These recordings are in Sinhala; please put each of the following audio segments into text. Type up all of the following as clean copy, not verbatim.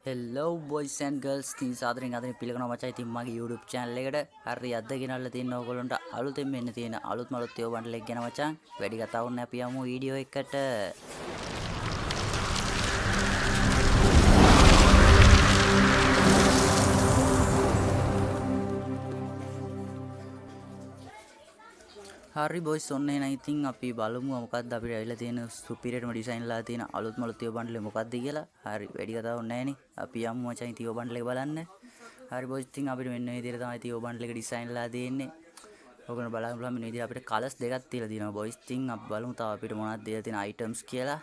Hello boys and girls තින් සාදරයෙන් අදනේ පිළිගනවා මචං. ඉතින් මගේ YouTube channel එකට හරි අද ගෙනල්ලා තියෙන ඕගොල්ලන්ට අලුතෙන් මෙන්න තියෙන අලුත්ම අලුත් ඒව බණ්ඩල් එක ගැන මචං. වැඩි කතාවක් නැහැ අපි යමු වීඩියෝ එකට. හරි boys ඔන්න එහෙනම් ඉතින් අපි බලමු මොකක්ද අපිට ඇවිල්ලා තියෙන සුපිරියර්ම ඩිසයින් ලා තියෙන අලුත්ම අලුත් ඒව බණ්ඩල් එක මොකක්ද කියලා. හරි වැඩි කතාවක් නැහැ නේ. අපි යමු මචං ඉතින් ඒව බණ්ඩල් එක බලන්න. හරි boys ඉතින් අපිට මෙන්න මේ විදිහට තමයි ඉතින් ඒව බණ්ඩල් එක ඩිසයින් ලා තියෙන්නේ. ඔයගොල්ලෝ බලන්න පුළුවන් මෙන්න විදිහට අපිට කලර්ස් දෙකක් තියලා තියෙනවා boys. ඉතින් අපි බලමු තව අපිට මොනවද දීලා තියෙන items කියලා.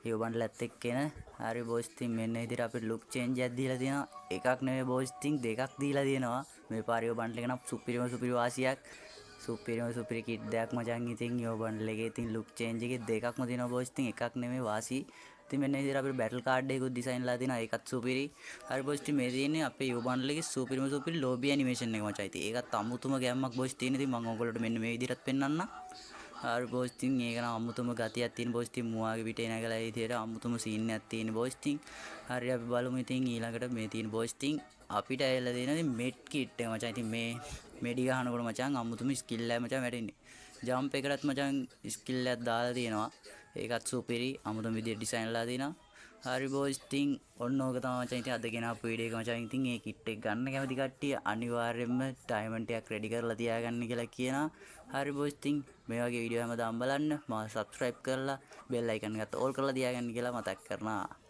ඒව බණ්ඩල් එකත් එක්කන. හරි boys ඉතින් මෙන්න විදිහට අපිට look change එකක් දීලා තියෙනවා. එකක් නෙවෙයි boys ඉතින් දෙකක් දීලා තියෙනවා. මේ පාරේ ඒව බණ්ඩල් එක නම් සුපිරි වාසියක්. සුපිරි කිට් දෙයක් මචං. ඉතින් ඒව බණ්ඩල් එකේ ඉතින් look change එකේ දෙකක්ම තියෙනවා boys. ඉතින් එකක් නෙවෙයි වාසි. ඉතින් මෙන්න විදිහට අපිට battle card එකකුත් design ලා තියෙනවා. ඒකත් සුපිරි. හරි boys ඉතින් මේ තියෙන්නේ අපේ ඒව බණ්ඩල් එකේ සුපිරි lobby animation එක මචං. ඉතින් ඒකත් අමුතුම ගැම්මක් boys තියෙන. ඉතින් මම ඔයගොල්ලෝට මෙන්න මේ විදිහට පෙන්නන්නම්. හරි boys ඉතින් ඒක නම් අමුතුම ගතියක් තියෙන boys. ඉතින් මුවාගේ පිටේ නැගලා ඒ විදිහට අමුතුම scene එකක් තියෙන boys. ඉතින් හරි අපි බලමු ඉතින් ඊළඟට මේ තියෙන boys. ඉතින් අපිට ඇවිල්ලා තියෙන med kit එක මචං. ඉතින් මේ මෙඩි ගහනකොට මචං අමුතුම ස්කිල් එකයි මචං වැටෙන්නේ. ජම්ප් එකකටත් මචං ස්කිල් එකක් දාලා තියෙනවා. ඒකත් සුපිරි අමුතුම විදිහට ඩිසයින් ලා තියෙනවා. හරි boys ඉතින් ඔන්න ඕක තමයි මචං. ඉතින් අද ගෙනාපු වීඩියෝ එක මචං. ඉතින් මේ කිට් එක ගන්න කැමති කට්ටිය අනිවාර්යයෙන්ම ඩයමන්ඩ් එකක් රෙඩි කරලා තියාගන්න කියලා කියනවා. හරි boys ඉතින් මේ වගේ වීඩියෝ හැමදාම බලන්න. මාව subscribe කරලා bell icon එකත් all කරලා තියාගන්න කියලා මතක් කරනවා.